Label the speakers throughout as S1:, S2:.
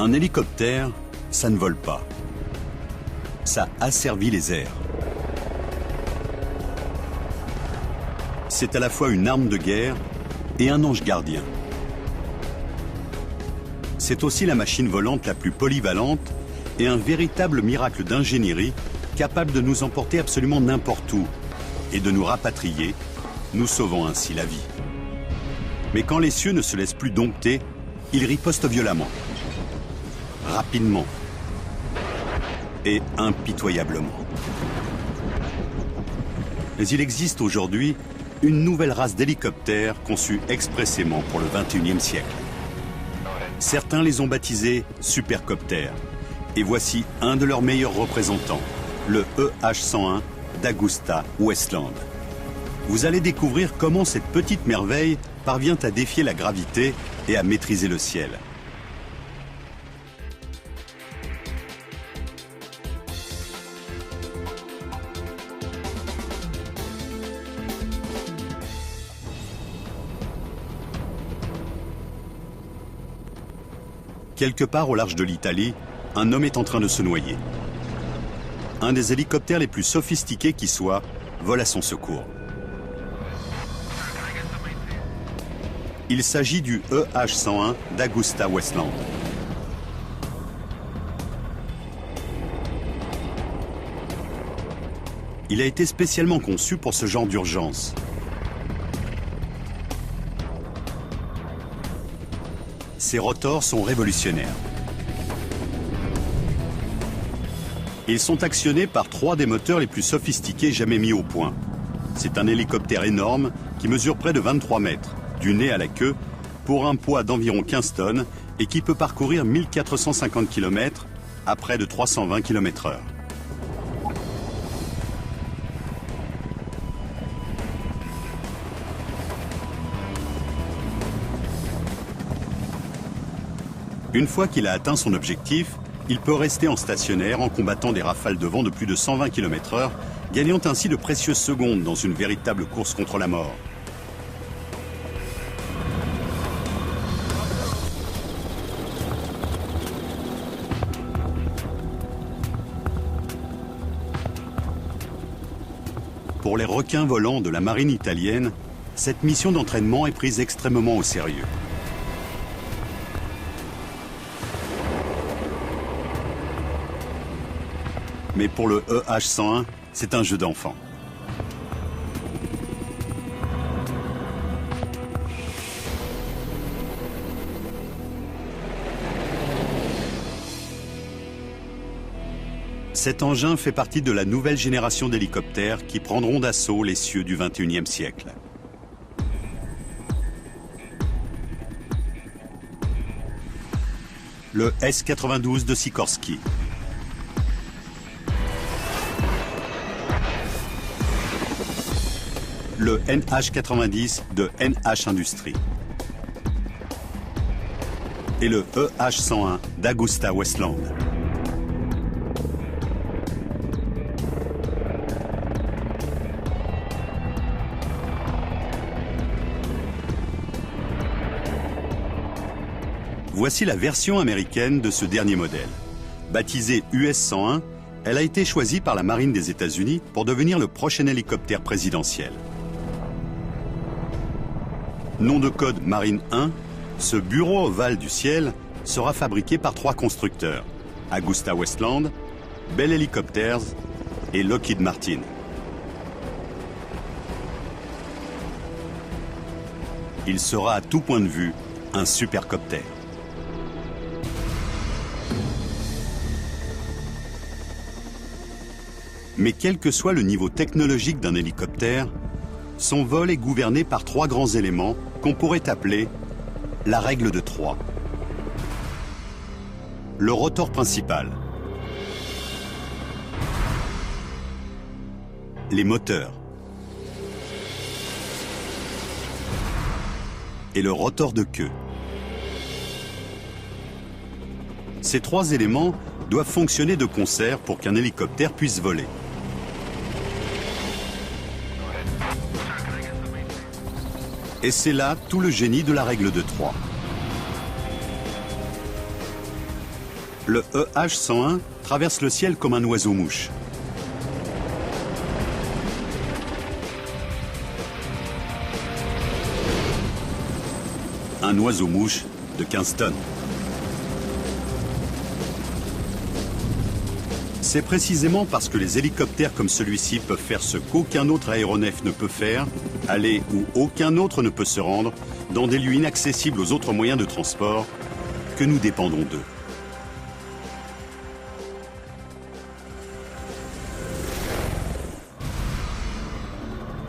S1: Un hélicoptère, ça ne vole pas. Ça asservit les airs. C'est à la fois une arme de guerre et un ange gardien. C'est aussi la machine volante la plus polyvalente et un véritable miracle d'ingénierie capable de nous emporter absolument n'importe où et de nous rapatrier, nous sauvant ainsi la vie. Mais quand les cieux ne se laissent plus dompter, ils ripostent violemment, rapidement et impitoyablement. Mais il existe aujourd'hui une nouvelle race d'hélicoptères conçue expressément pour le XXIe siècle. Certains les ont baptisés supercoptères. Et voici un de leurs meilleurs représentants, le EH-101 d'Augusta-Westland. Vous allez découvrir comment cette petite merveille parvient à défier la gravité et à maîtriser le ciel. Quelque part au large de l'Italie, un homme est en train de se noyer. Un des hélicoptères les plus sophistiqués qui soit vole à son secours. Il s'agit du EH-101 d'Augusta-Westland. Il a été spécialement conçu pour ce genre d'urgence. Ses rotors sont révolutionnaires. Ils sont actionnés par 3 des moteurs les plus sophistiqués jamais mis au point. C'est un hélicoptère énorme qui mesure près de 23 mètres, du nez à la queue, pour un poids d'environ 15 tonnes et qui peut parcourir 1450 km à près de 320 km/h. Une fois qu'il a atteint son objectif, il peut rester en stationnaire en combattant des rafales de vent de plus de 120 km/h, gagnant ainsi de précieuses secondes dans une véritable course contre la mort. Pour les requins volants de la marine italienne, cette mission d'entraînement est prise extrêmement au sérieux. Mais pour le EH-101, c'est un jeu d'enfant. Cet engin fait partie de la nouvelle génération d'hélicoptères qui prendront d'assaut les cieux du XXIe siècle. Le S-92 de Sikorsky. Le NH-90 de NH Industries et le EH-101 d'Augusta-Westland. Voici la version américaine de ce dernier modèle. Baptisée US-101, elle a été choisie par la marine des États-Unis pour devenir le prochain hélicoptère présidentiel. Nom de code Marine 1, ce bureau ovale du ciel sera fabriqué par 3 constructeurs, Augusta-Westland, Bell Helicopters et Lockheed Martin. Il sera à tout point de vue un supercoptère. Mais quel que soit le niveau technologique d'un hélicoptère, son vol est gouverné par 3 grands éléments qu'on pourrait appeler la règle de 3. Le rotor principal, les moteurs et le rotor de queue. Ces 3 éléments doivent fonctionner de concert pour qu'un hélicoptère puisse voler. Et c'est là tout le génie de la règle de 3. Le EH-101 traverse le ciel comme un oiseau-mouche. Un oiseau-mouche de 15 tonnes. C'est précisément parce que les hélicoptères comme celui-ci peuvent faire ce qu'aucun autre aéronef ne peut faire, aller où aucun autre ne peut se rendre, dans des lieux inaccessibles aux autres moyens de transport, que nous dépendons d'eux.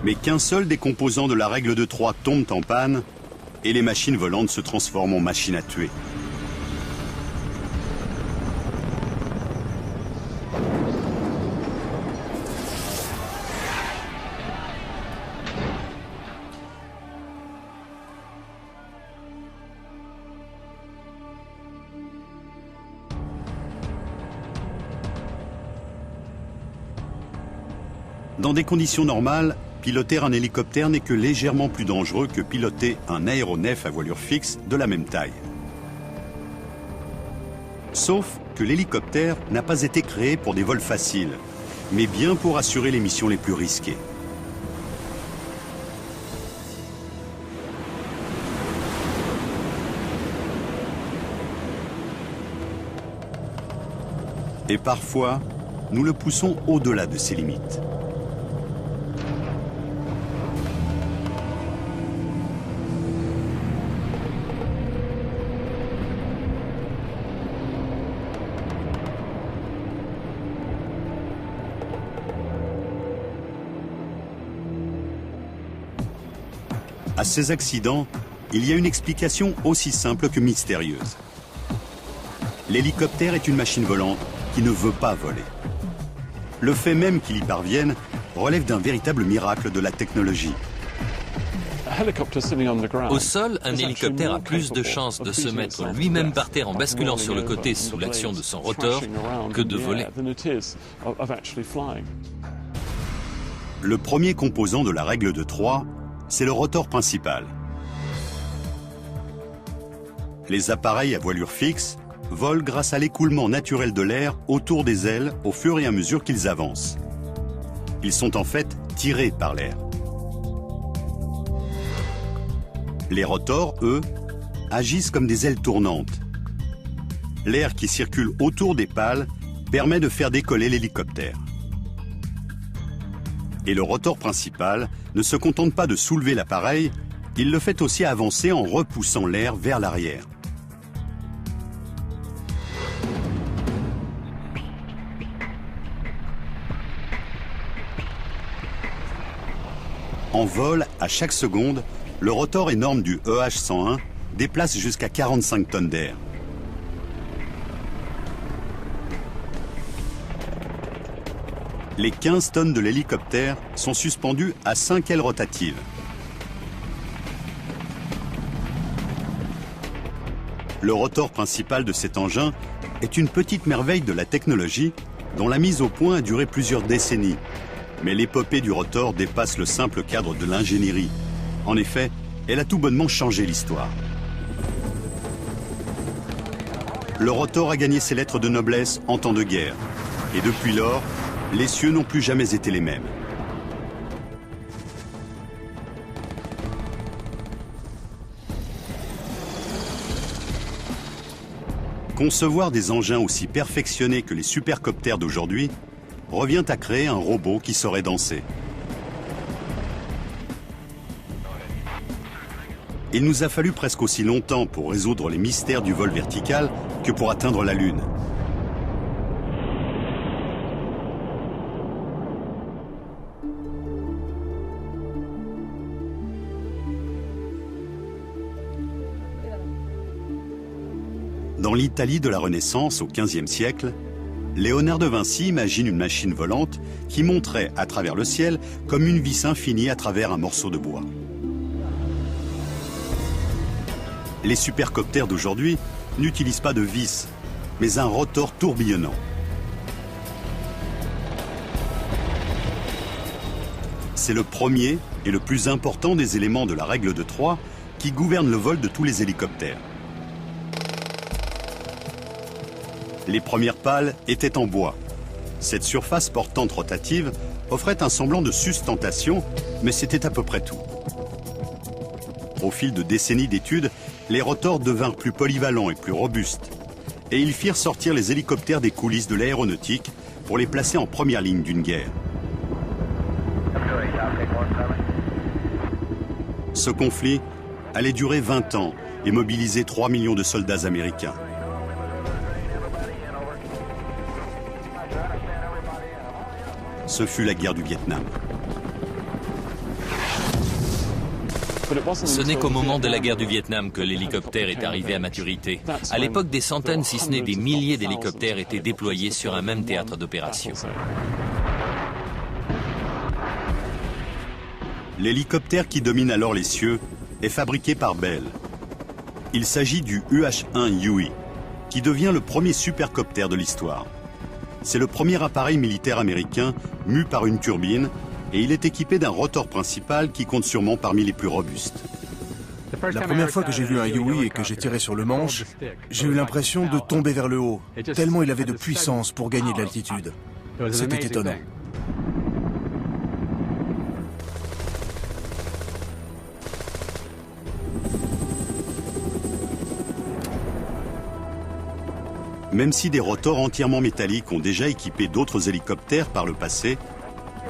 S1: Mais qu'un seul des composants de la règle de 3 tombe en panne, et les machines volantes se transforment en machines à tuer. Dans des conditions normales, piloter un hélicoptère n'est que légèrement plus dangereux que piloter un aéronef à voilure fixe de la même taille. Sauf que l'hélicoptère n'a pas été créé pour des vols faciles, mais bien pour assurer les missions les plus risquées. Et parfois, nous le poussons au-delà de ses limites. À ces accidents, il y a une explication aussi simple que mystérieuse. L'hélicoptère est une machine volante qui ne veut pas voler. Le fait même qu'il y parvienne relève d'un véritable miracle de la technologie.
S2: Au sol, un hélicoptère a plus de chances de se mettre lui-même par terre en basculant sur le côté sous l'action de son rotor que de voler.
S1: Le premier composant de la règle de 3, c'est le rotor principal. Les appareils à voilure fixe volent grâce à l'écoulement naturel de l'air autour des ailes au fur et à mesure qu'ils avancent. Ils sont en fait tirés par l'air. Les rotors, eux, agissent comme des ailes tournantes. L'air qui circule autour des pales permet de faire décoller l'hélicoptère. Et le rotor principal ne se contente pas de soulever l'appareil, il le fait aussi avancer en repoussant l'air vers l'arrière. En vol, à chaque seconde, le rotor énorme du EH-101 déplace jusqu'à 45 tonnes d'air. Les 15 tonnes de l'hélicoptère sont suspendues à 5 ailes rotatives. Le rotor principal de cet engin est une petite merveille de la technologie dont la mise au point a duré plusieurs décennies. Mais l'épopée du rotor dépasse le simple cadre de l'ingénierie. En effet, elle a tout bonnement changé l'histoire. Le rotor a gagné ses lettres de noblesse en temps de guerre. Et depuis lors, les cieux n'ont plus jamais été les mêmes. Concevoir des engins aussi perfectionnés que les supercoptères d'aujourd'hui revient à créer un robot qui saurait danser. Il nous a fallu presque aussi longtemps pour résoudre les mystères du vol vertical que pour atteindre la Lune. Dans l'Italie de la Renaissance, au XVe siècle, Léonard de Vinci imagine une machine volante qui monterait à travers le ciel comme une vis infinie à travers un morceau de bois. Les supercoptères d'aujourd'hui n'utilisent pas de vis, mais un rotor tourbillonnant. C'est le premier et le plus important des éléments de la règle de 3 qui gouverne le vol de tous les hélicoptères. Les premières pales étaient en bois. Cette surface portante rotative offrait un semblant de sustentation, mais c'était à peu près tout. Au fil de décennies d'études, les rotors devinrent plus polyvalents et plus robustes. Et ils firent sortir les hélicoptères des coulisses de l'aéronautique pour les placer en première ligne d'une guerre. Ce conflit allait durer 20 ans et mobiliser 3 millions de soldats américains. Ce fut la guerre du Vietnam.
S2: Ce n'est qu'au moment de la guerre du Vietnam que l'hélicoptère est arrivé à maturité. À l'époque, des centaines, si ce n'est des milliers d'hélicoptères étaient déployés sur un même théâtre d'opération.
S1: L'hélicoptère qui domine alors les cieux est fabriqué par Bell. Il s'agit du UH-1 Huey, qui devient le premier supercoptère de l'histoire. C'est le premier appareil militaire américain mu par une turbine et il est équipé d'un rotor principal qui compte sûrement parmi les plus robustes.
S3: La première fois que j'ai vu un Huey et que j'ai tiré sur le manche, j'ai eu l'impression de tomber vers le haut, tellement il avait de puissance pour gagner de l'altitude. C'était étonnant.
S1: Même si des rotors entièrement métalliques ont déjà équipé d'autres hélicoptères par le passé,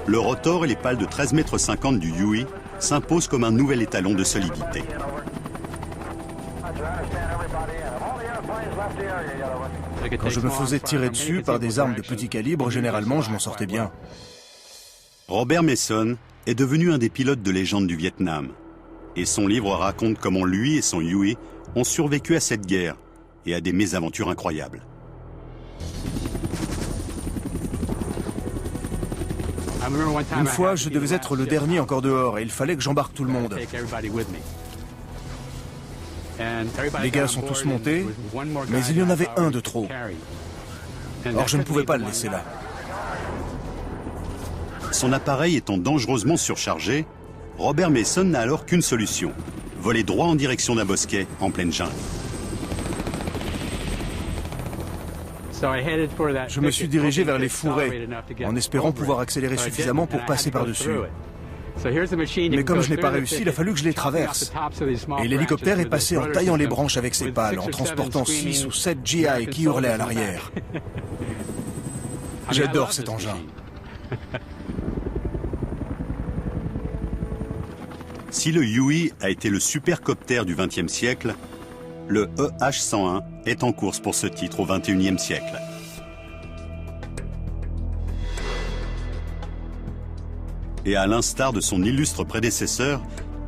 S1: le rotor et les pales de 13,50 m du Huey s'imposent comme un nouvel étalon de solidité.
S3: Quand je me faisais tirer dessus par des armes de petit calibre, généralement je m'en sortais bien.
S1: Robert Mason est devenu un des pilotes de légende du Vietnam. Et son livre raconte comment lui et son Huey ont survécu à cette guerre et à des mésaventures incroyables.
S3: Une fois, je devais être le dernier encore dehors et il fallait que j'embarque tout le monde. Les gars sont tous montés, mais il y en avait un de trop. Or, je ne pouvais pas le laisser là.
S1: Son appareil étant dangereusement surchargé, Robert Mason n'a alors qu'une solution, voler droit en direction d'un bosquet en pleine jungle.
S3: Je me suis dirigé vers les fourrés, en espérant pouvoir accélérer suffisamment pour passer par-dessus. Mais comme je n'ai pas réussi, il a fallu que je les traverse. Et l'hélicoptère est passé en taillant les branches avec ses pales, en transportant 6 ou 7 GI qui hurlaient à l'arrière. J'adore cet engin.
S1: Si le Huey a été le supercoptère du XXe siècle, le EH-101 est en course pour ce titre au XXIe siècle. Et à l'instar de son illustre prédécesseur,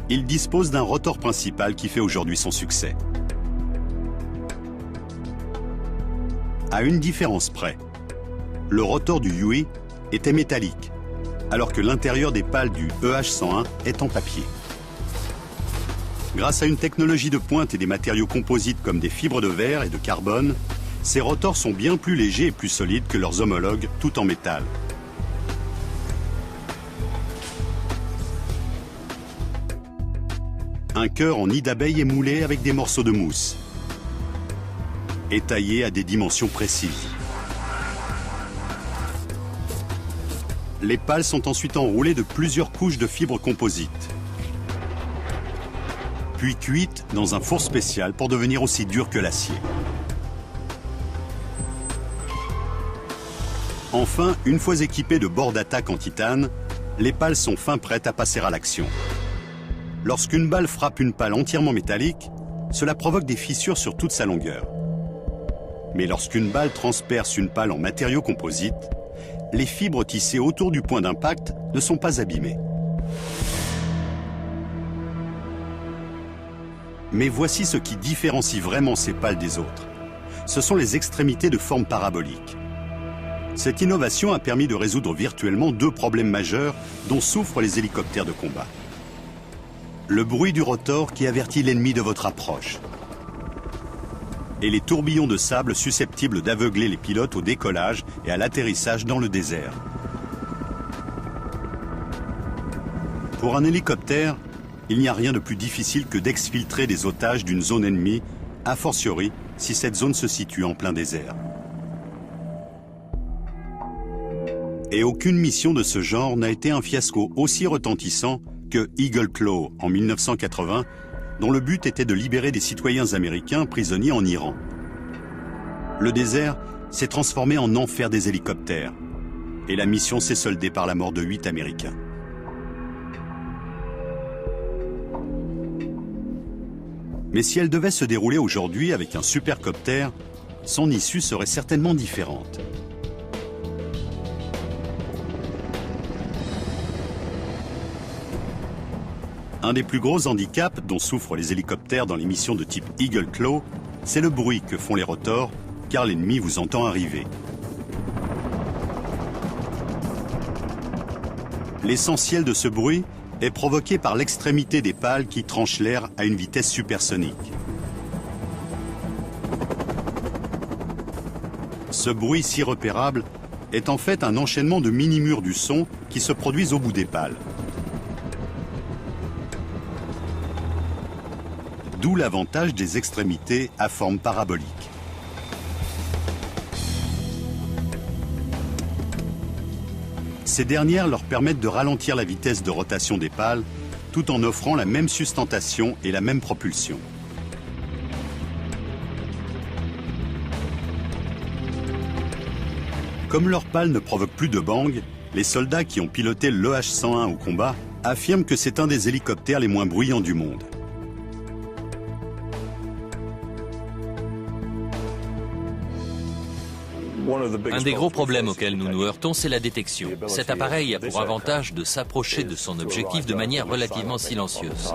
S1: il dispose d'un rotor principal qui fait aujourd'hui son succès. À une différence près, le rotor du Huey était métallique, alors que l'intérieur des pales du EH-101 est en papier. Grâce à une technologie de pointe et des matériaux composites comme des fibres de verre et de carbone, ces rotors sont bien plus légers et plus solides que leurs homologues, tout en métal. Un cœur en nid d'abeille est moulé avec des morceaux de mousse et taillé à des dimensions précises. Les pales sont ensuite enroulées de plusieurs couches de fibres composites, puis cuites dans un four spécial pour devenir aussi dures que l'acier. Enfin, une fois équipées de bords d'attaque en titane, les pales sont fin prêtes à passer à l'action. Lorsqu'une balle frappe une pale entièrement métallique, cela provoque des fissures sur toute sa longueur. Mais lorsqu'une balle transperce une pale en matériaux composites, les fibres tissées autour du point d'impact ne sont pas abîmées. Mais voici ce qui différencie vraiment ces pales des autres. Ce sont les extrémités de forme parabolique. Cette innovation a permis de résoudre virtuellement deux problèmes majeurs dont souffrent les hélicoptères de combat. Le bruit du rotor qui avertit l'ennemi de votre approche. Et les tourbillons de sable susceptibles d'aveugler les pilotes au décollage et à l'atterrissage dans le désert. Pour un hélicoptère, il n'y a rien de plus difficile que d'exfiltrer des otages d'une zone ennemie, a fortiori si cette zone se situe en plein désert. Et aucune mission de ce genre n'a été un fiasco aussi retentissant que Eagle Claw en 1980, dont le but était de libérer des citoyens américains prisonniers en Iran. Le désert s'est transformé en enfer des hélicoptères, et la mission s'est soldée par la mort de 8 Américains. Mais si elle devait se dérouler aujourd'hui avec un supercopter, son issue serait certainement différente. Un des plus gros handicaps dont souffrent les hélicoptères dans les missions de type Eagle Claw, c'est le bruit que font les rotors, car l'ennemi vous entend arriver. L'essentiel de ce bruit est provoqué par l'extrémité des pales qui tranchent l'air à une vitesse supersonique. Ce bruit si repérable est en fait un enchaînement de mini-murs du son qui se produisent au bout des pales. D'où l'avantage des extrémités à forme parabolique. Ces dernières leur permettent de ralentir la vitesse de rotation des pales tout en offrant la même sustentation et la même propulsion. Comme leurs pales ne provoquent plus de bang, les soldats qui ont piloté l'EH-101 au combat affirment que c'est un des hélicoptères les moins bruyants du monde.
S2: Un des gros problèmes auxquels nous nous heurtons, c'est la détection. Cet appareil a pour avantage de s'approcher de son objectif de manière relativement silencieuse.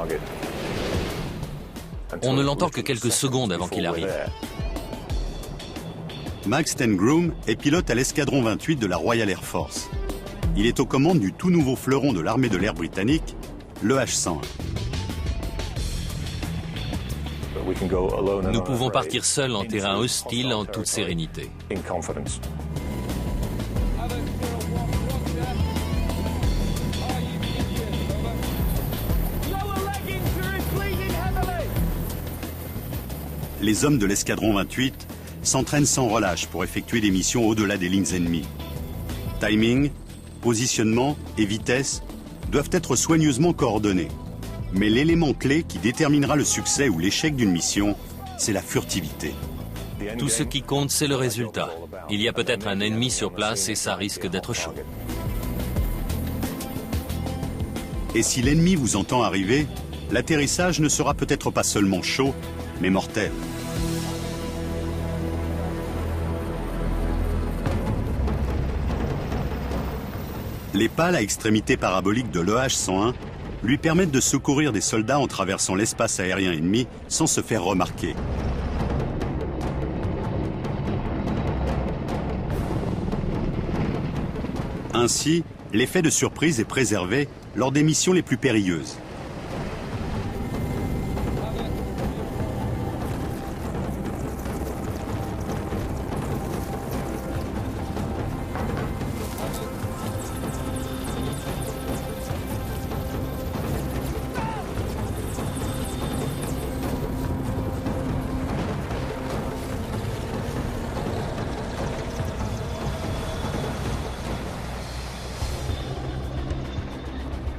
S2: On ne l'entend que quelques secondes avant qu'il arrive.
S1: Max Stengroom est pilote à l'escadron 28 de la Royal Air Force. Il est aux commandes du tout nouveau fleuron de l'armée de l'air britannique, le H-101.
S2: Nous pouvons partir seuls en terrain hostile en toute sérénité.
S1: Les hommes de l'escadron 28 s'entraînent sans relâche pour effectuer des missions au-delà des lignes ennemies. Timing, positionnement et vitesse doivent être soigneusement coordonnés. Mais l'élément clé qui déterminera le succès ou l'échec d'une mission, c'est la furtivité.
S2: Tout ce qui compte, c'est le résultat. Il y a peut-être un ennemi sur place et ça risque d'être chaud.
S1: Et si l'ennemi vous entend arriver, l'atterrissage ne sera peut-être pas seulement chaud, mais mortel. Les pales à extrémité parabolique de l'EH-101 lui permettent de secourir des soldats en traversant l'espace aérien ennemi sans se faire remarquer. Ainsi, l'effet de surprise est préservé lors des missions les plus périlleuses.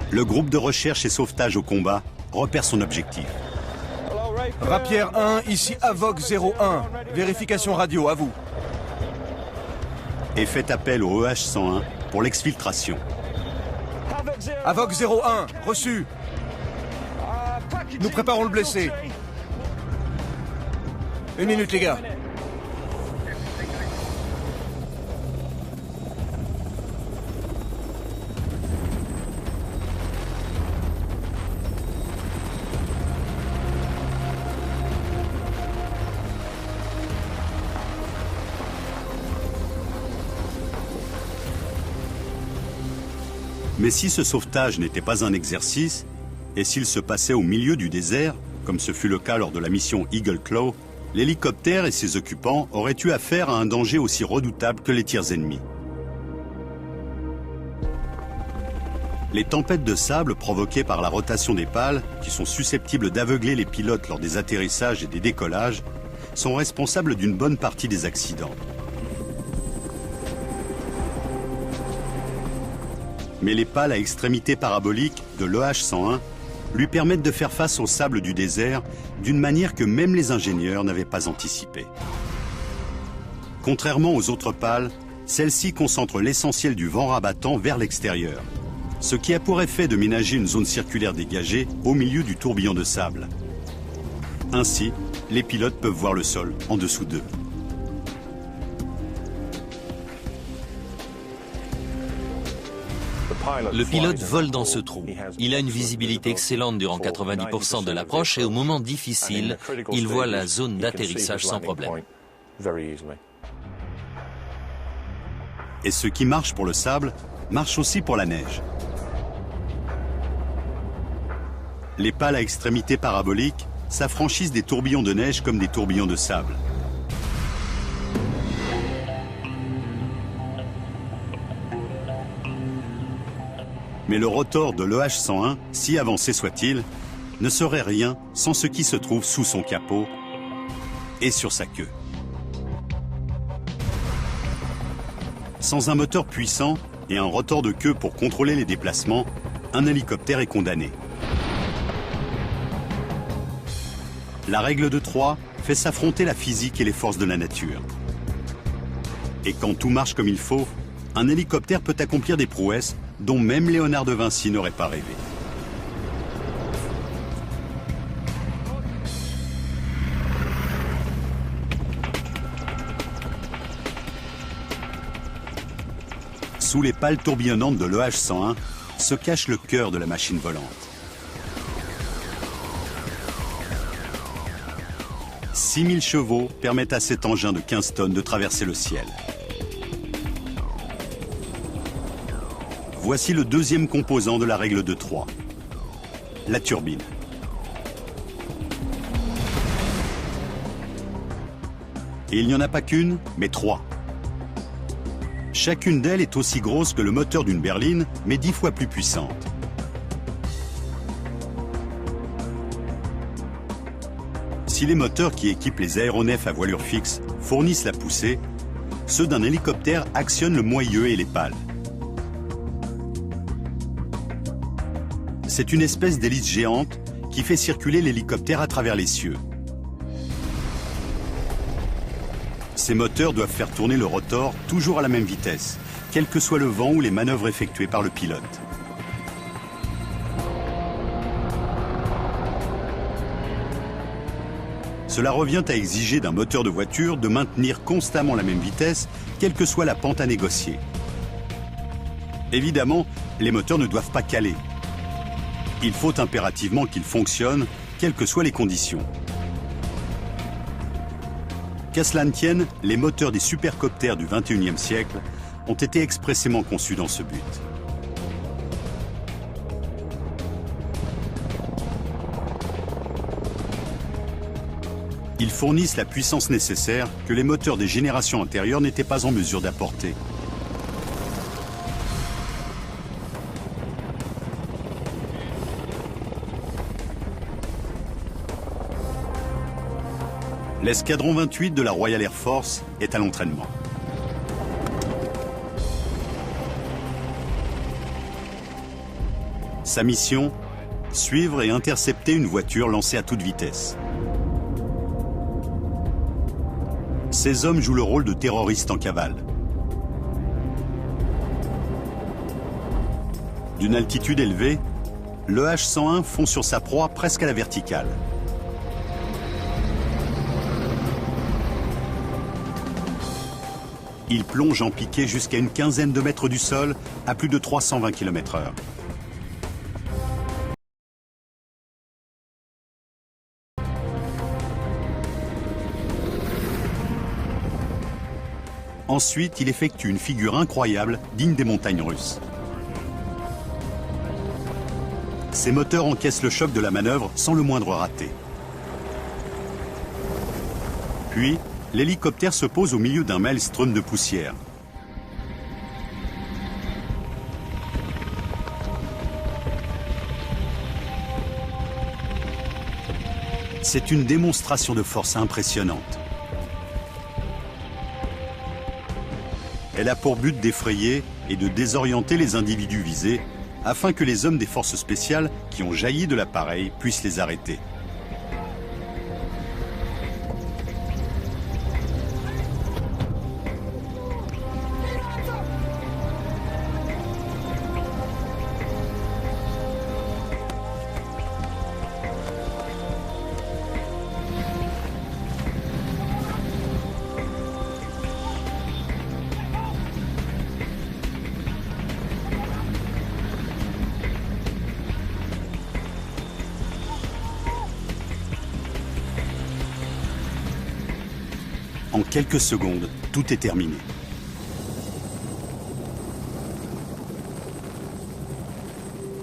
S1: Le groupe de recherche et sauvetage au combat repère son objectif.
S3: Rapier 1, ici Avoc 01. Vérification radio, à vous.
S1: Et fait appel au EH-101 pour l'exfiltration.
S3: Avoc 01, reçu. Nous préparons le blessé. 1 minute, les gars.
S1: Mais si ce sauvetage n'était pas un exercice, et s'il se passait au milieu du désert, comme ce fut le cas lors de la mission Eagle Claw, l'hélicoptère et ses occupants auraient eu affaire à un danger aussi redoutable que les tirs ennemis. Les tempêtes de sable provoquées par la rotation des pales, qui sont susceptibles d'aveugler les pilotes lors des atterrissages et des décollages, sont responsables d'une bonne partie des accidents. Mais les pales à extrémité parabolique de l'EH-101 lui permettent de faire face au sable du désert d'une manière que même les ingénieurs n'avaient pas anticipée. Contrairement aux autres pales, celle-ci concentre l'essentiel du vent rabattant vers l'extérieur, ce qui a pour effet de ménager une zone circulaire dégagée au milieu du tourbillon de sable. Ainsi, les pilotes peuvent voir le sol en dessous d'eux.
S2: Le pilote vole dans ce trou. Il a une visibilité excellente durant 90% de l'approche et au moment difficile, il voit la zone d'atterrissage sans problème.
S1: Et ce qui marche pour le sable, marche aussi pour la neige. Les pales à extrémité parabolique s'affranchissent des tourbillons de neige comme des tourbillons de sable. Mais le rotor de l'EH-101, si avancé soit-il, ne serait rien sans ce qui se trouve sous son capot et sur sa queue. Sans un moteur puissant et un rotor de queue pour contrôler les déplacements, un hélicoptère est condamné. La règle de 3 fait s'affronter la physique et les forces de la nature. Et quand tout marche comme il faut, un hélicoptère peut accomplir des prouesses dont même Léonard de Vinci n'aurait pas rêvé. Sous les pales tourbillonnantes de l'EH-101 se cache le cœur de la machine volante. 6000 chevaux permettent à cet engin de 15 tonnes de traverser le ciel. Voici le deuxième composant de la règle de 3, la turbine. Et il n'y en a pas qu'une, mais 3. Chacune d'elles est aussi grosse que le moteur d'une berline, mais 10 fois plus puissante. Si les moteurs qui équipent les aéronefs à voilure fixe fournissent la poussée, ceux d'un hélicoptère actionnent le moyeu et les pales. C'est une espèce d'hélice géante qui fait circuler l'hélicoptère à travers les cieux. Ces moteurs doivent faire tourner le rotor toujours à la même vitesse, quel que soit le vent ou les manœuvres effectuées par le pilote. Cela revient à exiger d'un moteur de voiture de maintenir constamment la même vitesse, quelle que soit la pente à négocier. Évidemment, les moteurs ne doivent pas caler. Il faut impérativement qu'ils fonctionnent, quelles que soient les conditions. Qu'à cela ne tienne, les moteurs des supercoptères du XXIe siècle ont été expressément conçus dans ce but. Ils fournissent la puissance nécessaire que les moteurs des générations antérieures n'étaient pas en mesure d'apporter. L'escadron 28 de la Royal Air Force est à l'entraînement. Sa mission, suivre et intercepter une voiture lancée à toute vitesse. Ces hommes jouent le rôle de terroristes en cavale. D'une altitude élevée, le H-101 fond sur sa proie presque à la verticale. Il plonge en piqué jusqu'à une quinzaine de mètres du sol à plus de 320 km/h. Ensuite, il effectue une figure incroyable digne des montagnes russes. Ses moteurs encaissent le choc de la manœuvre sans le moindre raté. Puis, l'hélicoptère se pose au milieu d'un maelstrom de poussière. C'est une démonstration de force impressionnante. Elle a pour but d'effrayer, et de désorienter les individus visés afin que les hommes des forces spéciales qui ont jailli de l'appareil puissent les arrêter. En quelques secondes, tout est terminé.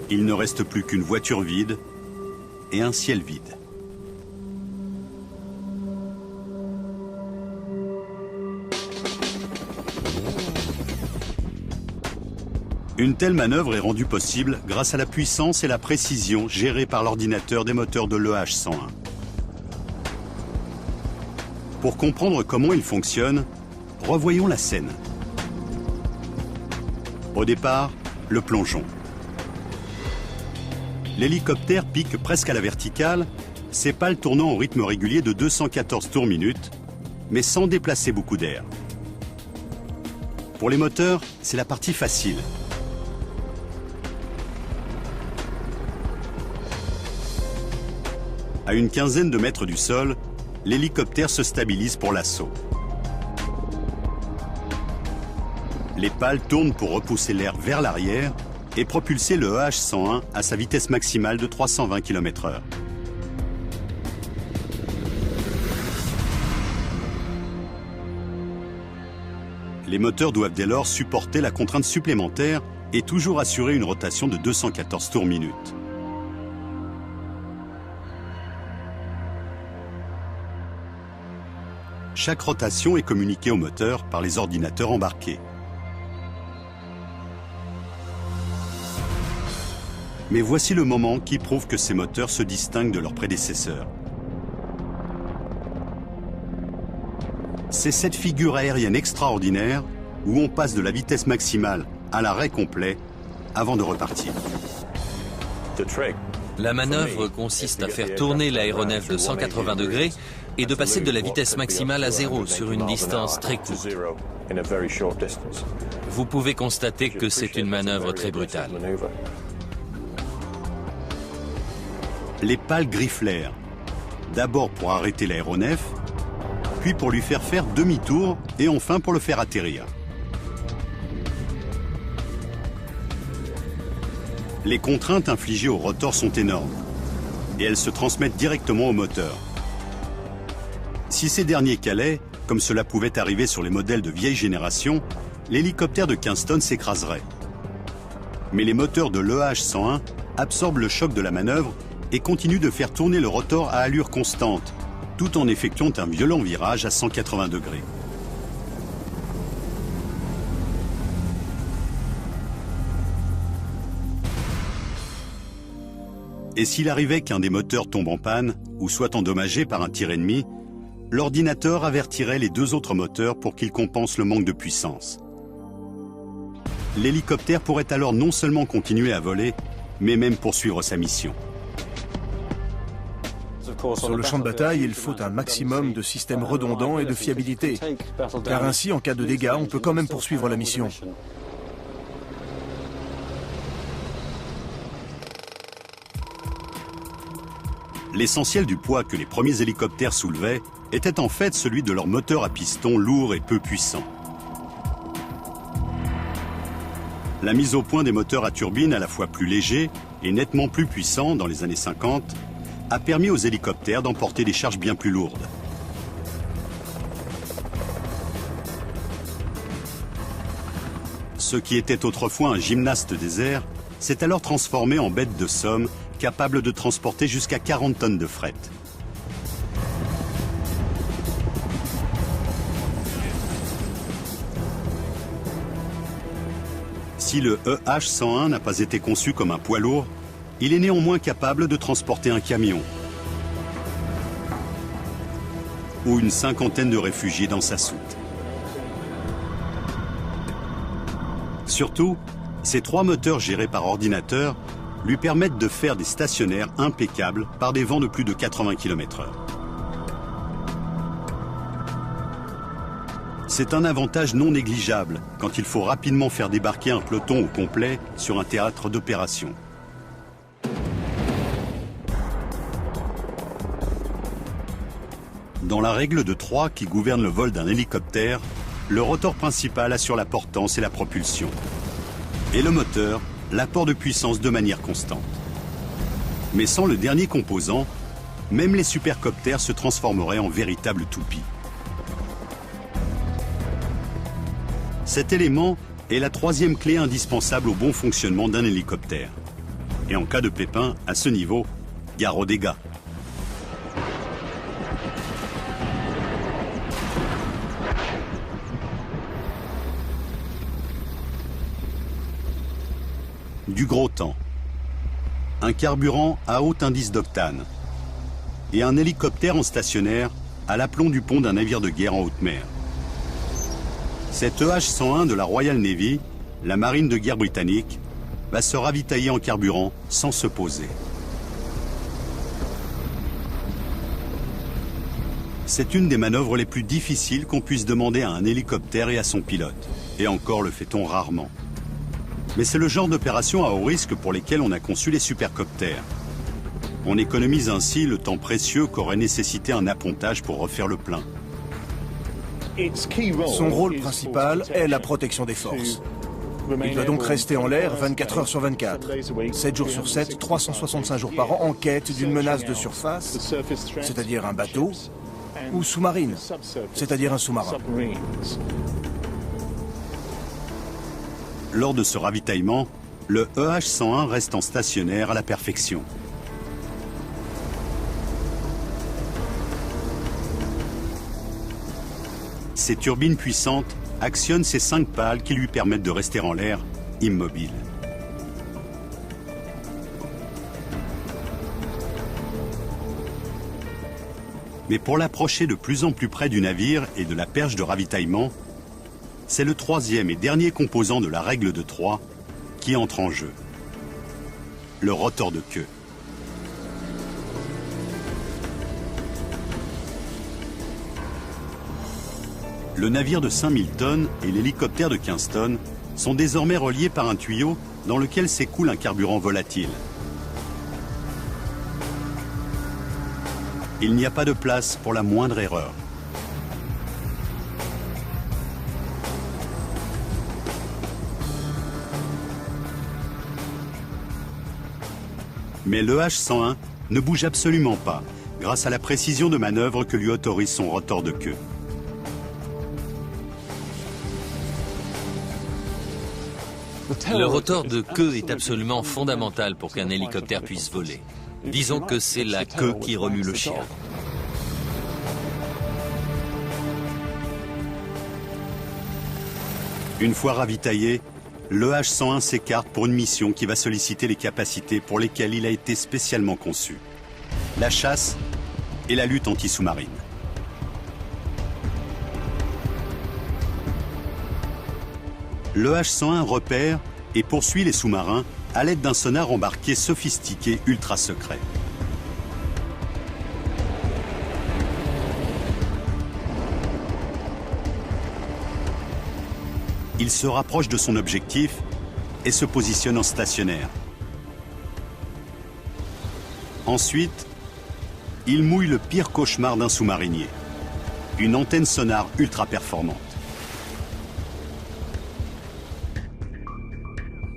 S1: Il ne reste plus qu'une voiture vide et un ciel vide. Une telle manœuvre est rendue possible grâce à la puissance et la précision gérées par l'ordinateur des moteurs de l'EH-101. Pour comprendre comment il fonctionne, revoyons la scène. Au départ, le plongeon. L'hélicoptère pique presque à la verticale, ses pales tournant au rythme régulier de 214 tours minute, mais sans déplacer beaucoup d'air. Pour les moteurs, c'est la partie facile. À une quinzaine de mètres du sol, l'hélicoptère se stabilise pour l'assaut. Les pales tournent pour repousser l'air vers l'arrière et propulser le EH-101 à sa vitesse maximale de 320 km/h. Les moteurs doivent dès lors supporter la contrainte supplémentaire et toujours assurer une rotation de 214 tours minute. Chaque rotation est communiquée au moteur par les ordinateurs embarqués. Mais voici le moment qui prouve que ces moteurs se distinguent de leurs prédécesseurs. C'est cette figure aérienne extraordinaire où on passe de la vitesse maximale à l'arrêt complet avant de repartir.
S2: La manœuvre consiste à faire tourner l'aéronef de 180 degrés et de passer de la vitesse maximale à 0 sur une distance très courte. Vous pouvez constater que c'est une manœuvre très brutale.
S1: Les pales griffent l'air, d'abord pour arrêter l'aéronef, puis pour lui faire faire demi-tour et enfin pour le faire atterrir. Les contraintes infligées au rotor sont énormes et elles se transmettent directement au moteur. Si ces derniers calaient, comme cela pouvait arriver sur les modèles de vieille génération, l'hélicoptère de 15 tonnes s'écraserait. Mais les moteurs de l'EH-101 absorbent le choc de la manœuvre et continuent de faire tourner le rotor à allure constante, tout en effectuant un violent virage à 180 degrés. Et s'il arrivait qu'un des moteurs tombe en panne ou soit endommagé par un tir ennemi, l'ordinateur avertirait les deux autres moteurs pour qu'ils compensent le manque de puissance. L'hélicoptère pourrait alors non seulement continuer à voler, mais même poursuivre sa mission.
S3: Sur le champ de bataille, il faut un maximum de systèmes redondants et de fiabilité, car ainsi, en cas de dégâts, on peut quand même poursuivre la mission.
S1: L'essentiel du poids que les premiers hélicoptères soulevaient était en fait celui de leur moteur à piston lourd et peu puissant. La mise au point des moteurs à turbine à la fois plus légers et nettement plus puissants dans les années 50 a permis aux hélicoptères d'emporter des charges bien plus lourdes. Ce qui était autrefois un gymnaste des airs s'est alors transformé en bête de somme capable de transporter jusqu'à 40 tonnes de fret. Si le EH-101 n'a pas été conçu comme un poids lourd, il est néanmoins capable de transporter un camion ou une cinquantaine de réfugiés dans sa soute. Surtout, ces 3 moteurs gérés par ordinateur lui permettent de faire des stationnaires impeccables par des vents de plus de 80 km/h. C'est un avantage non négligeable quand il faut rapidement faire débarquer un peloton au complet sur un théâtre d'opération. Dans la règle de 3 qui gouverne le vol d'un hélicoptère, le rotor principal assure la portance et la propulsion. Et le moteur, l'apport de puissance de manière constante. Mais sans le dernier composant, même les supercoptères se transformeraient en véritables toupies. Cet élément est la 3e clé indispensable au bon fonctionnement d'un hélicoptère. Et en cas de pépin, à ce niveau, gare aux dégâts. Du gros temps, un carburant à haut indice d'octane et un hélicoptère en stationnaire à l'aplomb du pont d'un navire de guerre en haute mer. Cette EH-101 de la Royal Navy, la marine de guerre britannique, va se ravitailler en carburant sans se poser. C'est une des manœuvres les plus difficiles qu'on puisse demander à un hélicoptère et à son pilote. Et encore le fait-on rarement. Mais c'est le genre d'opération à haut risque pour lesquelles on a conçu les supercoptères. On économise ainsi le temps précieux qu'aurait nécessité un appontage pour refaire le plein.
S3: Son rôle principal est la protection des forces. Il doit donc rester en l'air 24 heures sur 24, 7 jours sur 7, 365 jours par an en quête d'une menace de surface, c'est-à-dire un bateau, ou sous-marine, c'est-à-dire un sous-marin.
S1: Lors de ce ravitaillement, le EH-101 reste en stationnaire à la perfection. Ces turbines puissantes actionnent ces 5 pales qui lui permettent de rester en l'air, immobile. Mais pour l'approcher de plus en plus près du navire et de la perche de ravitaillement, c'est le 3e et dernier composant de la règle de 3 qui entre en jeu. Le rotor de queue. Le navire de 5000 tonnes et l'hélicoptère de 15 tonnes sont désormais reliés par un tuyau dans lequel s'écoule un carburant volatile. Il n'y a pas de place pour la moindre erreur. Mais le H-101 ne bouge absolument pas, grâce à la précision de manœuvre que lui autorise son rotor de queue.
S2: Le rotor de queue est absolument fondamental pour qu'un hélicoptère puisse voler. Disons que c'est la queue qui remue le chien.
S1: Une fois ravitaillé, le H-101 s'écarte pour une mission qui va solliciter les capacités pour lesquelles il a été spécialement conçu. La chasse et la lutte anti-sous-marine. Le H-101 repère et poursuit les sous-marins à l'aide d'un sonar embarqué sophistiqué ultra secret. Il se rapproche de son objectif et se positionne en stationnaire. Ensuite, il mouille le pire cauchemar d'un sous-marinier, une antenne sonar ultra performante.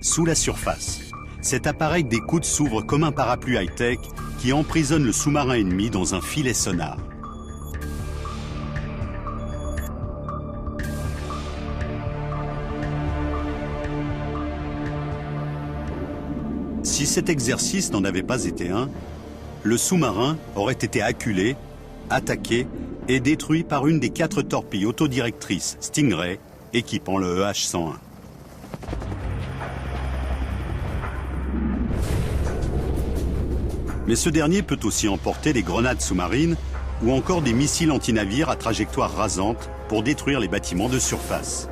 S1: Sous la surface, cet appareil d'écoute s'ouvre comme un parapluie high-tech qui emprisonne le sous-marin ennemi dans un filet sonar. Si cet exercice n'en avait pas été un, le sous-marin aurait été acculé, attaqué et détruit par une des 4 torpilles autodirectrices Stingray équipant le EH-101. Mais ce dernier peut aussi emporter des grenades sous-marines ou encore des missiles anti-navires à trajectoire rasante pour détruire les bâtiments de surface.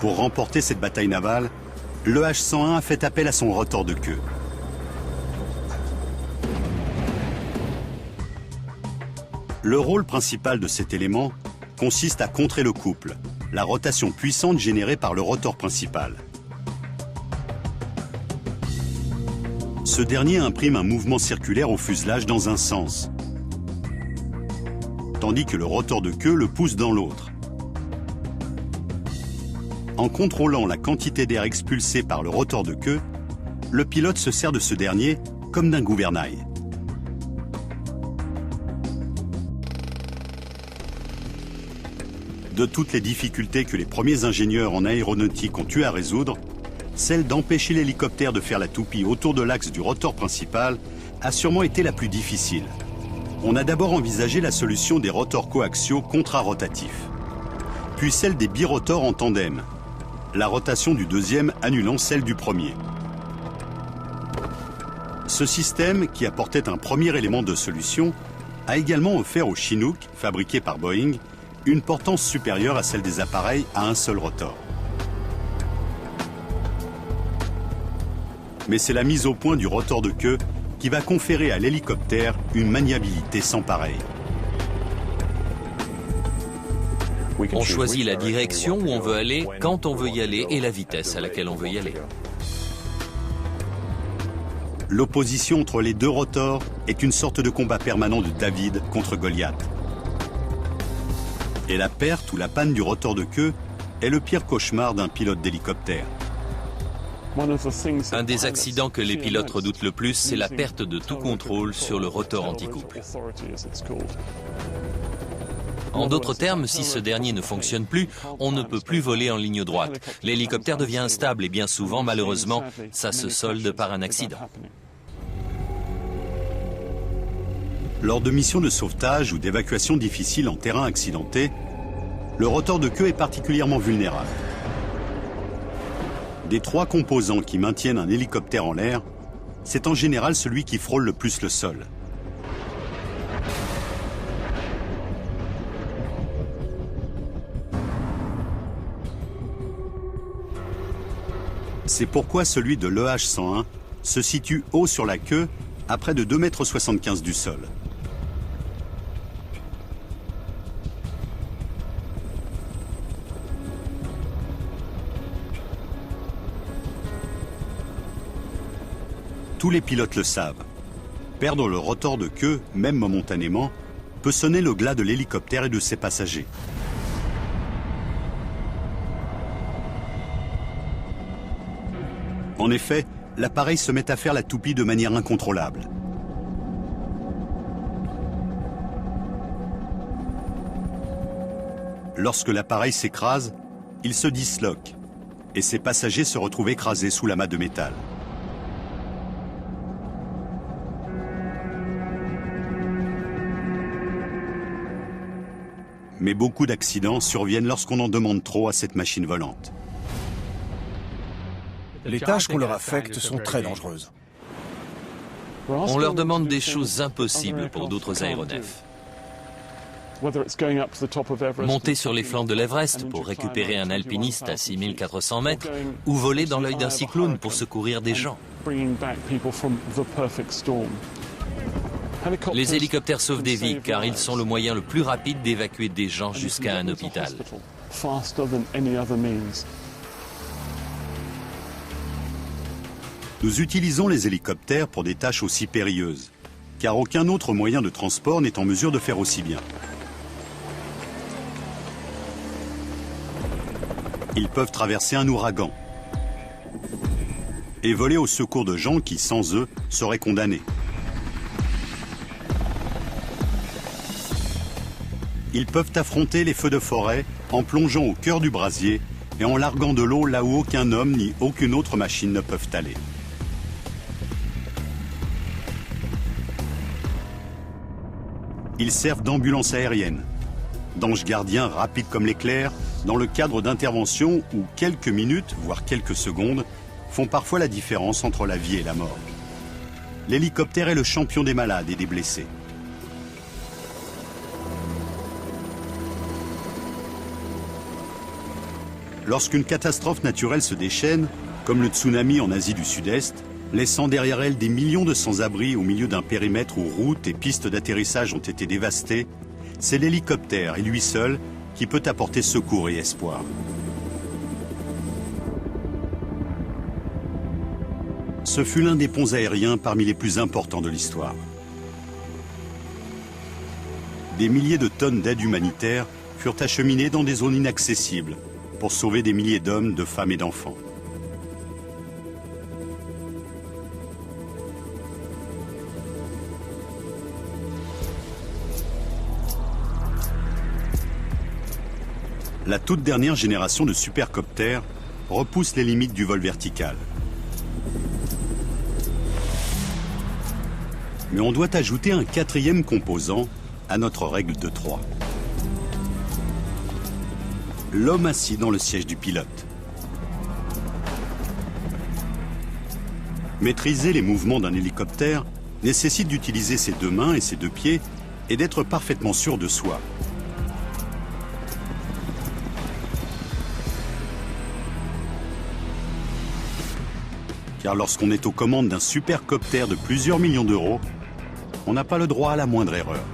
S1: Pour remporter cette bataille navale, le H-101 a fait appel à son rotor de queue. Le rôle principal de cet élément consiste à contrer le couple, la rotation puissante générée par le rotor principal. Ce dernier imprime un mouvement circulaire au fuselage dans un sens, tandis que le rotor de queue le pousse dans l'autre. En contrôlant la quantité d'air expulsée par le rotor de queue, le pilote se sert de ce dernier comme d'un gouvernail. De toutes les difficultés que les premiers ingénieurs en aéronautique ont eu à résoudre, celle d'empêcher l'hélicoptère de faire la toupie autour de l'axe du rotor principal a sûrement été la plus difficile. On a d'abord envisagé la solution des rotors coaxiaux contrarotatifs, puis celle des birotors en tandem, la rotation du deuxième annulant celle du premier. Ce système, qui apportait un premier élément de solution, a également offert aux Chinook, fabriqués par Boeing, une portance supérieure à celle des appareils à un seul rotor. Mais c'est la mise au point du rotor de queue qui va conférer à l'hélicoptère une maniabilité sans pareille.
S2: On choisit la direction où on veut aller, quand on veut y aller et la vitesse à laquelle on veut y aller.
S1: L'opposition entre les deux rotors est une sorte de combat permanent de David contre Goliath. Et la perte ou la panne du rotor de queue est le pire cauchemar d'un pilote d'hélicoptère.
S2: Un des accidents que les pilotes redoutent le plus, c'est la perte de tout contrôle sur le rotor anti-couple. En d'autres termes, si ce dernier ne fonctionne plus, on ne peut plus voler en ligne droite. L'hélicoptère devient instable et bien souvent, malheureusement, ça se solde par un accident.
S1: Lors de missions de sauvetage ou d'évacuation difficiles en terrain accidenté, le rotor de queue est particulièrement vulnérable. Des trois composants qui maintiennent un hélicoptère en l'air, c'est en général celui qui frôle le plus le sol. C'est pourquoi celui de l'EH-101 se situe haut sur la queue à près de 2,75 m du sol. Tous les pilotes le savent. Perdre le rotor de queue, même momentanément, peut sonner le glas de l'hélicoptère et de ses passagers. En effet, l'appareil se met à faire la toupie de manière incontrôlable. Lorsque l'appareil s'écrase, il se disloque et ses passagers se retrouvent écrasés sous l'amas de métal. Mais beaucoup d'accidents surviennent lorsqu'on en demande trop à cette machine volante.
S3: Les tâches qu'on leur affecte sont très dangereuses.
S2: On leur demande des choses impossibles pour d'autres aéronefs. Monter sur les flancs de l'Everest pour récupérer un alpiniste à 6400 mètres ou voler dans l'œil d'un cyclone pour secourir des gens. Les hélicoptères sauvent des vies car ils sont le moyen le plus rapide d'évacuer des gens jusqu'à un hôpital.
S1: Nous utilisons les hélicoptères pour des tâches aussi périlleuses, car aucun autre moyen de transport n'est en mesure de faire aussi bien. Ils peuvent traverser un ouragan et voler au secours de gens qui, sans eux, seraient condamnés. Ils peuvent affronter les feux de forêt en plongeant au cœur du brasier et en larguant de l'eau là où aucun homme ni aucune autre machine ne peuvent aller. Ils servent d'ambulance aérienne, d'anges gardiens rapides comme l'éclair, dans le cadre d'interventions où quelques minutes, voire quelques secondes, font parfois la différence entre la vie et la mort. L'hélicoptère est le champion des malades et des blessés. Lorsqu'une catastrophe naturelle se déchaîne, comme le tsunami en Asie du Sud-Est, laissant derrière elle des millions de sans-abri au milieu d'un périmètre où routes et pistes d'atterrissage ont été dévastées, c'est l'hélicoptère, et lui seul, qui peut apporter secours et espoir. Ce fut l'un des ponts aériens parmi les plus importants de l'histoire. Des milliers de tonnes d'aide humanitaire furent acheminées dans des zones inaccessibles pour sauver des milliers d'hommes, de femmes et d'enfants. La toute dernière génération de supercoptères repousse les limites du vol vertical. Mais on doit ajouter un quatrième composant à notre règle de 3. L'homme assis dans le siège du pilote. Maîtriser les mouvements d'un hélicoptère nécessite d'utiliser ses deux mains et ses deux pieds et d'être parfaitement sûr de soi. Car lorsqu'on est aux commandes d'un supercoptère de plusieurs millions d'euros, on n'a pas le droit à la moindre erreur.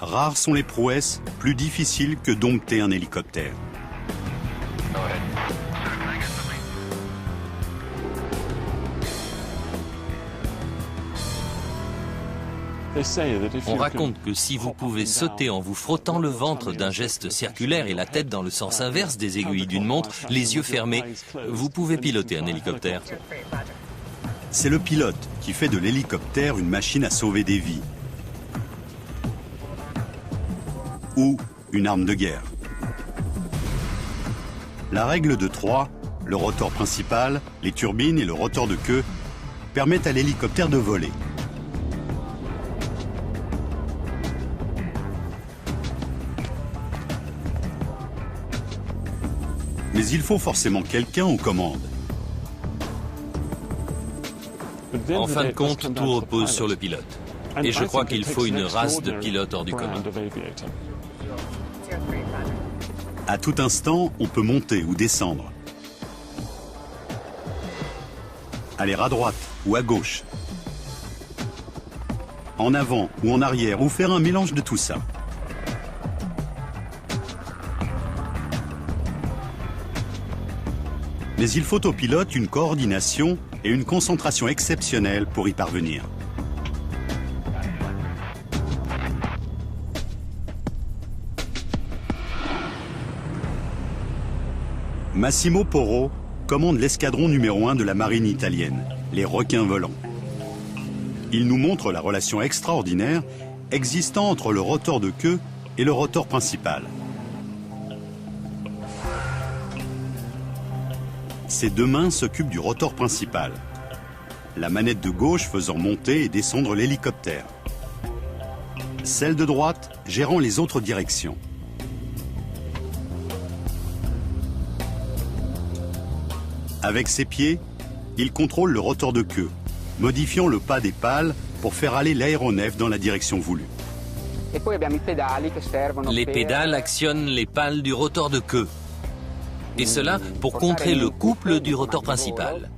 S1: Rares sont les prouesses plus difficiles que dompter un hélicoptère.
S2: On raconte que si vous pouvez sauter en vous frottant le ventre d'un geste circulaire et la tête dans le sens inverse des aiguilles d'une montre, les yeux fermés, vous pouvez piloter un hélicoptère.
S1: C'est le pilote qui fait de l'hélicoptère une machine à sauver des vies. Ou une arme de guerre. La règle de 3, le rotor principal, les turbines et le rotor de queue, permettent à l'hélicoptère de voler. Mais il faut forcément quelqu'un aux commandes.
S2: En fin de compte, tout repose sur le pilote. Et je crois qu'il faut une race de pilotes hors du commun.
S1: À tout instant, on peut monter ou descendre. Aller à droite ou à gauche. En avant ou en arrière, ou faire un mélange de tout ça. Mais il faut au pilote une coordination et une concentration exceptionnelles pour y parvenir. Massimo Porro commande l'escadron numéro 1 de la marine italienne, les requins volants. Il nous montre la relation extraordinaire existant entre le rotor de queue et le rotor principal. Ses deux mains s'occupent du rotor principal, la manette de gauche faisant monter et descendre l'hélicoptère, celle de droite gérant les autres directions. Avec ses pieds, il contrôle le rotor de queue, modifiant le pas des pales pour faire aller l'aéronef dans la direction voulue.
S2: Les pédales actionnent les pales du rotor de queue. Et cela pour contrer le couple du rotor principal.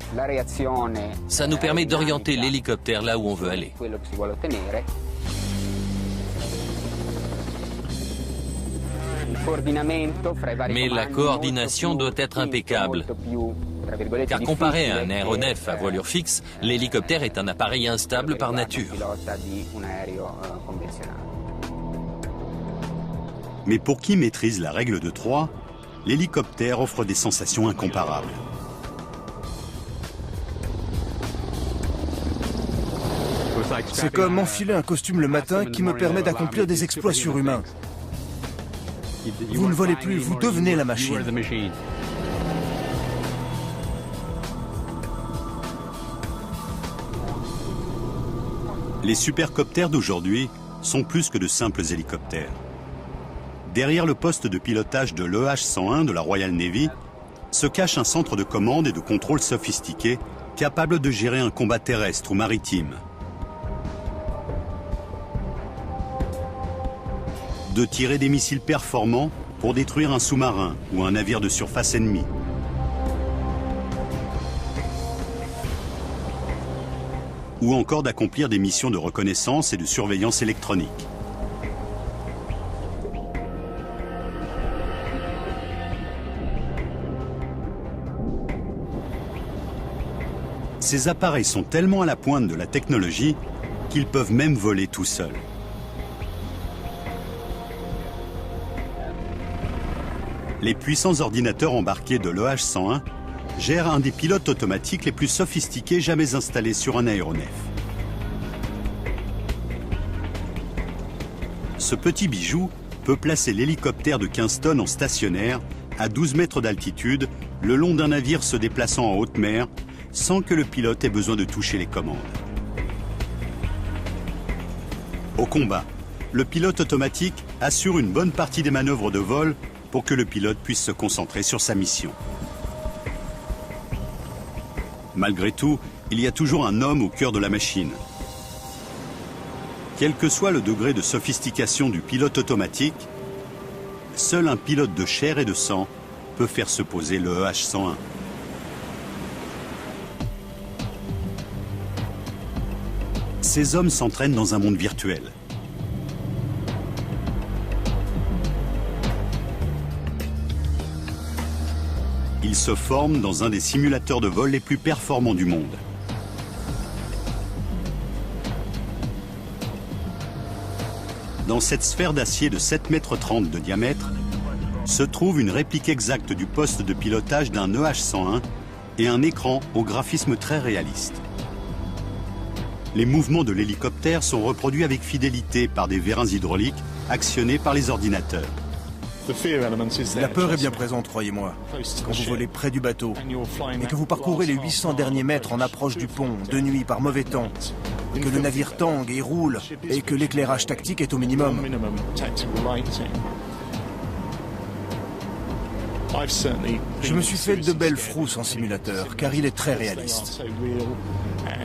S2: Ça nous permet d'orienter l'hélicoptère là où on veut aller. Mais la coordination doit être impeccable. Car comparé à un aéronef à voilure fixe, l'hélicoptère est un appareil instable par nature.
S1: Mais pour qui maîtrise la règle de 3, l'hélicoptère offre des sensations incomparables.
S3: C'est comme enfiler un costume le matin qui me permet d'accomplir des exploits surhumains. Vous ne volez plus, vous devenez la machine.
S1: Les supercoptères d'aujourd'hui sont plus que de simples hélicoptères. Derrière le poste de pilotage de l'EH-101 de la Royal Navy se cache un centre de commande et de contrôle sophistiqué capable de gérer un combat terrestre ou maritime, de tirer des missiles performants pour détruire un sous-marin ou un navire de surface ennemi, ou encore d'accomplir des missions de reconnaissance et de surveillance électronique. Ces appareils sont tellement à la pointe de la technologie qu'ils peuvent même voler tout seuls. Les puissants ordinateurs embarqués de l'EH-101 gèrent un des pilotes automatiques les plus sophistiqués jamais installés sur un aéronef. Ce petit bijou peut placer l'hélicoptère de 15 tonnes en stationnaire à 12 mètres d'altitude le long d'un navire se déplaçant en haute mer sans que le pilote ait besoin de toucher les commandes. Au combat, le pilote automatique assure une bonne partie des manœuvres de vol pour que le pilote puisse se concentrer sur sa mission. Malgré tout, il y a toujours un homme au cœur de la machine. Quel que soit le degré de sophistication du pilote automatique, seul un pilote de chair et de sang peut faire se poser le EH-101. Ces hommes s'entraînent dans un monde virtuel. Ils se forment dans un des simulateurs de vol les plus performants du monde. Dans cette sphère d'acier de 7,30 m de diamètre, se trouve une réplique exacte du poste de pilotage d'un EH-101 et un écran au graphisme très réaliste. Les mouvements de l'hélicoptère sont reproduits avec fidélité par des vérins hydrauliques actionnés par les ordinateurs.
S3: La peur est bien présente, croyez-moi. Quand vous volez près du bateau et que vous parcourez les 800 derniers mètres en approche du pont, de nuit par mauvais temps, que le navire tangue et roule et que l'éclairage tactique est au minimum. Je me suis fait de belles frousses en simulateur, car il est très réaliste.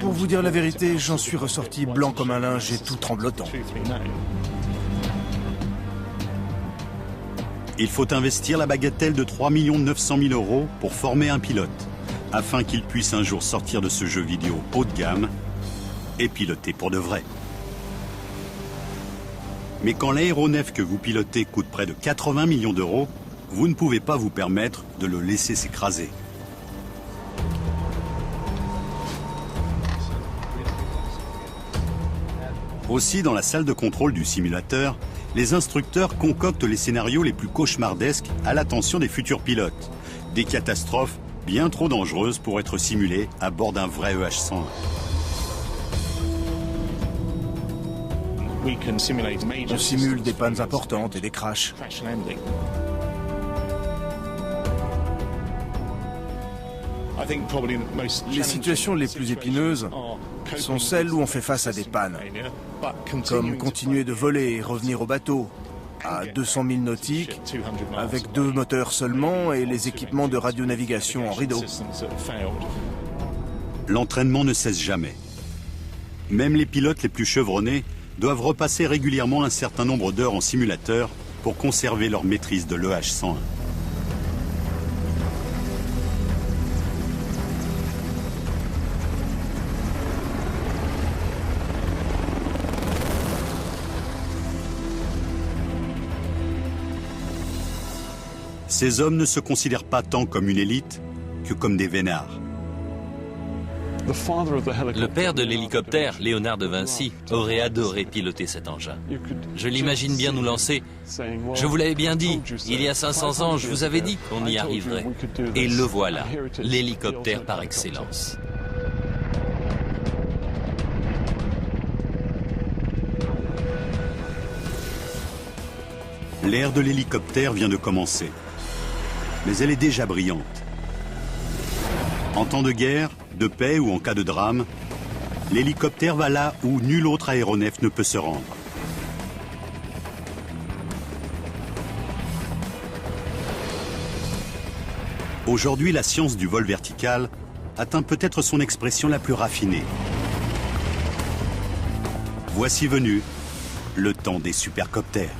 S3: Pour vous dire la vérité, j'en suis ressorti blanc comme un linge et tout tremblotant.
S1: Il faut investir la bagatelle de 3 900 000 € pour former un pilote, afin qu'il puisse un jour sortir de ce jeu vidéo haut de gamme et piloter pour de vrai. Mais quand l'aéronef que vous pilotez coûte près de 80 millions d'euros, vous ne pouvez pas vous permettre de le laisser s'écraser. Aussi, dans la salle de contrôle du simulateur, les instructeurs concoctent les scénarios les plus cauchemardesques à l'attention des futurs pilotes. Des catastrophes bien trop dangereuses pour être simulées à bord d'un vrai EH-101.
S3: On simule des pannes importantes et des crashs. Les situations les plus épineuses sont celles où on fait face à des pannes, comme continuer de voler et revenir au bateau à 200 000 nautiques avec 2 moteurs seulement et les équipements de radionavigation en rideau.
S1: L'entraînement ne cesse jamais. Même les pilotes les plus chevronnés doivent repasser régulièrement un certain nombre d'heures en simulateur pour conserver leur maîtrise de l'EH-101. Ces hommes ne se considèrent pas tant comme une élite que comme des vénards.
S2: Le père de l'hélicoptère, Léonard de Vinci, aurait adoré piloter cet engin. Je l'imagine bien nous lancer. Je vous l'avais bien dit, il y a 500 ans, je vous avais dit qu'on y arriverait. Et le voilà, l'hélicoptère par excellence.
S1: L'ère de l'hélicoptère vient de commencer. Mais elle est déjà brillante. En temps de guerre, de paix ou en cas de drame, l'hélicoptère va là où nul autre aéronef ne peut se rendre. Aujourd'hui, la science du vol vertical atteint peut-être son expression la plus raffinée. Voici venu le temps des supercoptères.